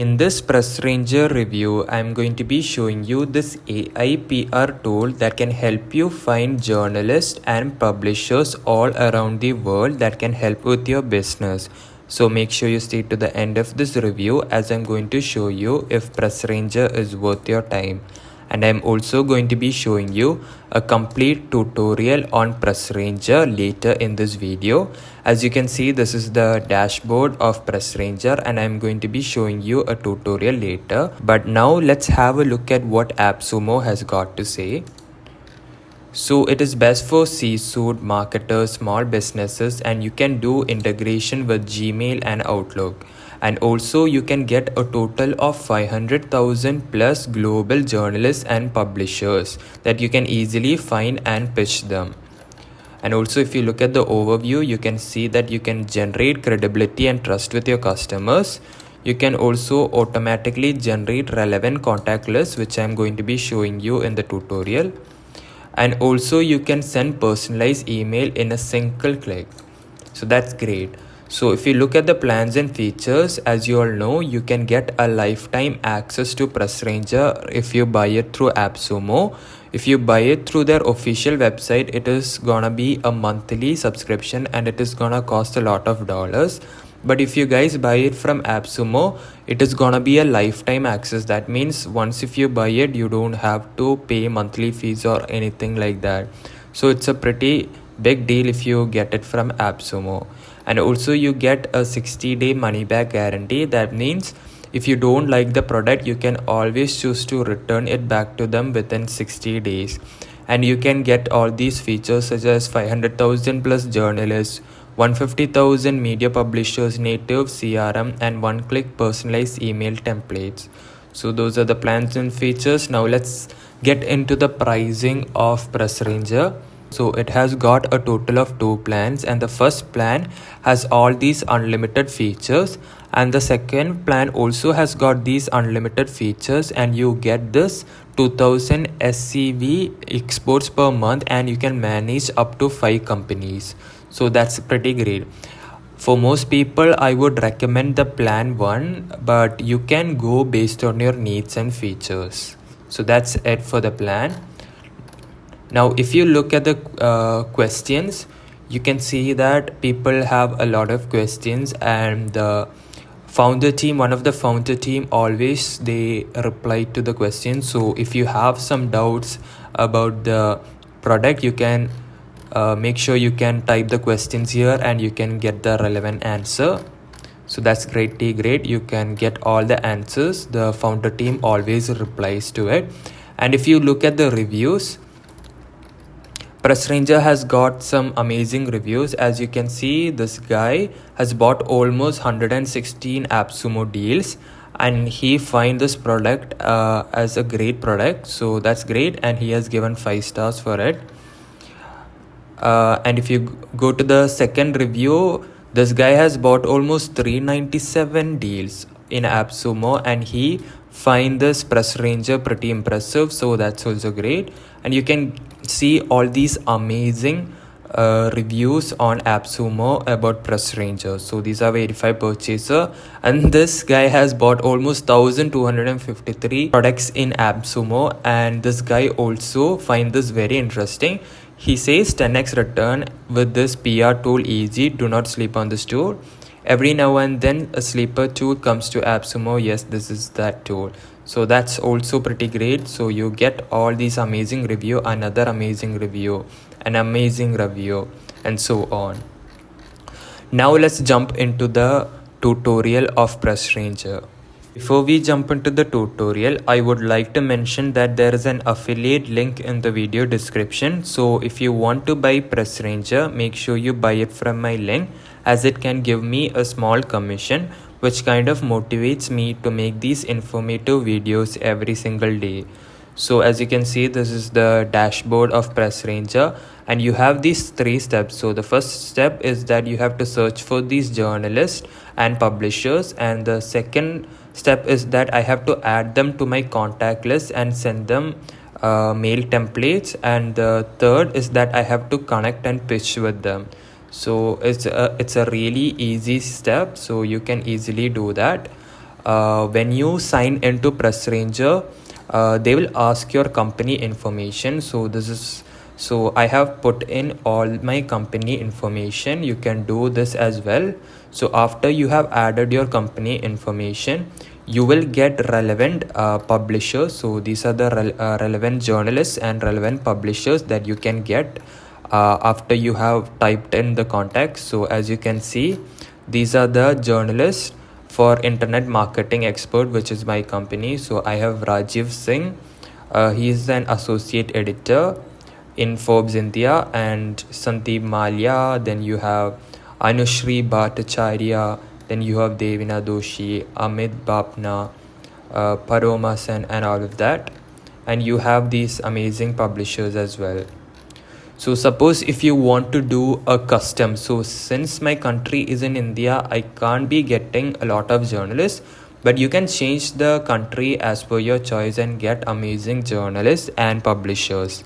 In this pressranger review, I'm going to be showing you this AI PR tool that can help you find journalists and publishers all around the world that can help with your business. So make sure you stay to the end of this review as I'm going to show you if pressranger is worth your time. And I'm also going to be showing you a complete tutorial on pressranger later in this video. As you can see, this is the dashboard of pressranger and I'm going to be showing you a tutorial later. But now let's have a look at what AppSumo has got to say. So it is best for C-suite marketers, small businesses, and you can do integration with Gmail and Outlook. And also you can get a total of 500,000 plus global journalists and publishers that you can easily find and pitch them. And also if you look at the overview, you can see that you can generate credibility and trust with your customers. You can also automatically generate relevant contact lists, which I'm going to be showing you in the tutorial. And also you can send personalized email in a single click. So that's great. So if you look at the plans and features, as you all know, you can get a lifetime access to pressranger if you buy it through AppSumo. If you buy it through their official website, it is gonna be a monthly subscription and it is gonna cost a lot of dollars. But if you guys buy it from AppSumo, it is gonna be a lifetime access. That means once if you buy it, you don't have to pay monthly fees or anything like that. So it's a pretty big deal if you get it from AppSumo. And also you get a 60-day money back guarantee. That means if you don't like the product, you can always choose to return it back to them within 60 days. And you can get all these features such as 500,000 plus journalists, 150,000 media publishers, native CRM, and one-click personalized email templates. So those are the plans and features. Now let's get into the pricing of pressranger. So it has got a total of 2 plans, and the first plan has all these unlimited features, and the second plan also has got these unlimited features, and you get this 2000 SCV exports per month, and you can manage up to 5 companies. So that's pretty great. For most people, I would recommend the plan 1, but you can go based on your needs and features. So that's it for the plan. Now if you look at the questions, you can see that people have a lot of questions, and the founder team, one of the founder team, always they reply to the questions. So if you have some doubts about the product, you can make sure you can type the questions here and you can get the relevant answer. So that's great. You can get all the answers. The founder team always replies to it. And if you look at the reviews, pressranger has got some amazing reviews. As you can see, this guy has bought almost 116 AppSumo deals, and he find this product as a great product. So that's great, and he has given 5 stars for it. And if you go to the second review, this guy has bought almost 397 deals in AppSumo, and he find this pressranger pretty impressive. So that's also great. And you can see all these amazing reviews on AppSumo about pressranger. So these are verified purchaser, and this guy has bought almost 1253 products in AppSumo, and this guy also find this very interesting. He says 10x return with this PR tool easy. Do not sleep on this tool. Every now and then a sleeper tool comes to AppSumo. Yes, this is that tool. So that's also pretty great. So you get all these amazing review, another amazing review, an amazing review, and so on. Now let's jump into the tutorial of pressranger. Before we jump into the tutorial, I would like to mention that there is an affiliate link in the video description. So if you want to buy pressranger, make sure you buy it from my link, as it can give me a small commission, which kind of motivates me to make these informative videos every single day. So as you can see, this is the dashboard of pressranger, and you have these 3 steps. So the first step is that you have to search for these journalists and publishers, and the second step is that I have to add them to my contact list and send them mail templates, and the third is that I have to connect and pitch with them. So it's a really easy step, so you can easily do that. when you sign into pressranger, they will ask your company information. So I have put in all my company information. You can do this as well. So after you have added your company information, you will get relevant publishers. So these are the relevant journalists and relevant publishers that you can get after you have typed in the contacts. So as you can see, these are the journalists for internet marketing expert, which is my company. So I have Rajiv Singh. He is an associate editor in Forbes India, and Sandeep Malia. Then you have Anushri Bhattacharya. Then you have Devina Doshi, Amit Bapna, Paroma Sen, and all of that. And you have these amazing publishers as well. So suppose if you want to do a custom, so since my country is in India, I can't be getting a lot of journalists, but you can change the country as per your choice and get amazing journalists and publishers.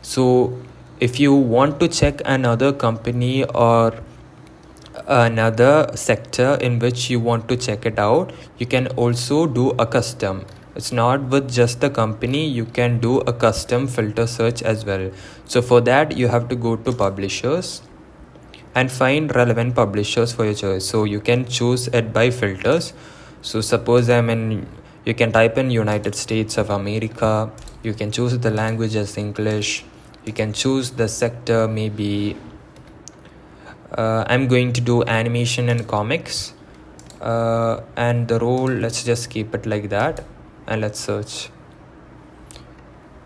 So if you want to check another company or another sector in which you want to check it out, you can also do a custom. It's not with just the company, you can do a custom filter search as well. So for that, you have to go to publishers and find relevant publishers for your choice. So you can choose it by filters. So suppose you can type in United States of America. You can choose the language as English. You can choose the sector, maybe I'm going to do animation and comics, and the role, let's just keep it like that, and let's search.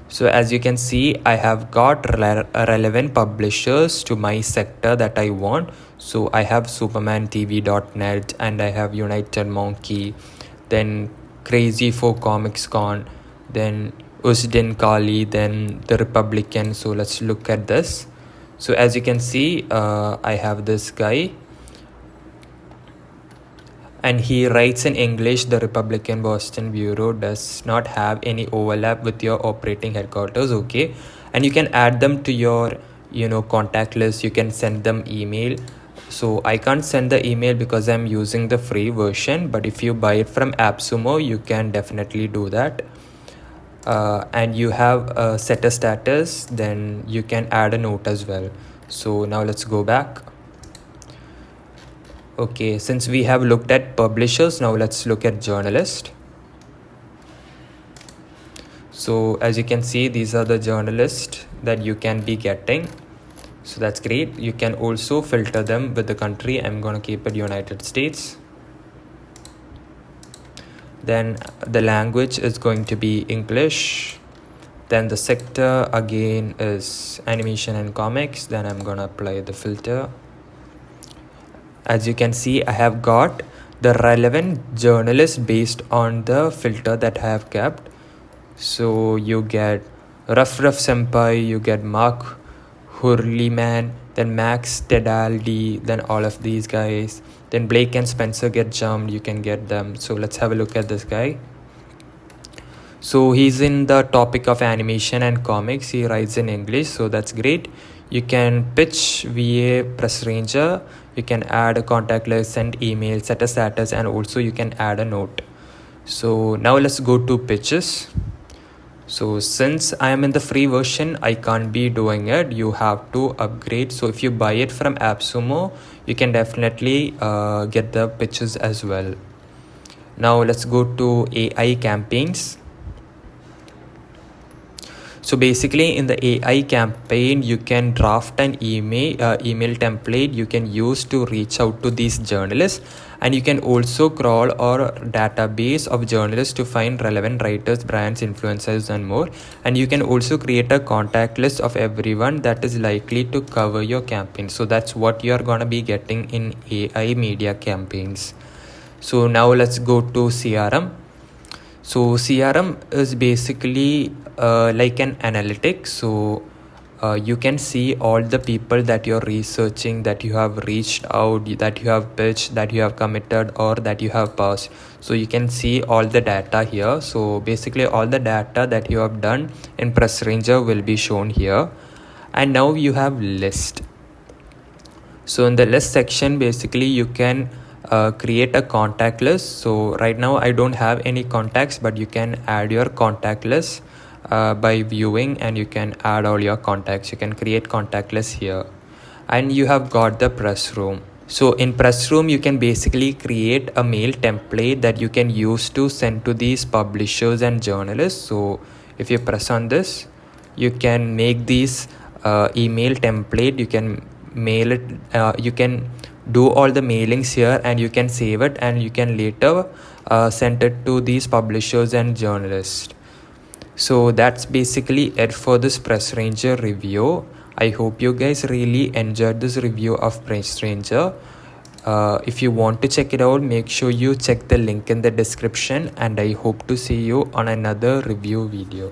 So as you can see, I have got relevant publishers to my sector that I want. So I have supermantv.net, and I have United Monkey, then Crazy for Comics Con, then Usdin Kali, then The Republican. So let's look at this. So as you can see, I have this guy, and he writes in English. The Republican Boston Bureau does not have any overlap with your operating headquarters. Okay, and you can add them to your contact list. You can send them email. So I can't send the email because I'm using the free version, but if you buy it from AppSumo, you can definitely do that. And you have set a status, then you can add a note as well. So now let's go back. Okay, since we have looked at publishers, now let's look at journalists. So as you can see, these are the journalists that you can be getting. So that's great. You can also filter them with the country. I'm going to keep it United States. Then the language is going to be English. Then the sector again is animation and comics. Then I'm going to apply the filter. As you can see, I have got the relevant journalist based on the filter that I have kept. So you get Ruff Senpai, you get Mark Hurleyman, then Max Tedaldi, then all of these guys. Then Blake and Spencer get jumped, you can get them. So let's have a look at this guy. So he's in the topic of animation and comics. He writes in English, so that's great. You can pitch via pressranger. You can add a contact list, send email, set a status, and also you can add a note. So now let's go to pitches. So since I am in the free version, I can't be doing it. You have to upgrade. So if you buy it from AppSumo, you can definitely get the pitches as well. Now let's go to AI campaigns. So basically in the AI campaign, you can draft an email template you can use to reach out to these journalists, and you can also crawl our database of journalists to find relevant writers, brands, influencers, and more. And you can also create a contact list of everyone that is likely to cover your campaign. So that's what you are going to be getting in AI media campaigns. So now let's go to CRM. So CRM is basically like an analytics. So you can see all the people that you're researching, that you have reached out, that you have pitched, that you have committed, or that you have passed. So you can see all the data here. So basically all the data that you have done in pressranger will be shown here. And now you have list. So in the list section, basically you can create a contact list. So right now I don't have any contacts, but you can add your contact list by viewing, and you can add all your contacts. You can create contact list here. And you have got the press room. So in press room, you can basically create a mail template that you can use to send to these publishers and journalists. So if you press on this, you can make these email template. You can mail it, you can do all the mailings here, and you can save it, and you can later send it to these publishers and journalists. So that's basically it for this pressranger review. I hope you guys really enjoyed this review of pressranger. If you want to check it out, make sure you check the link in the description, and I hope to see you on another review video.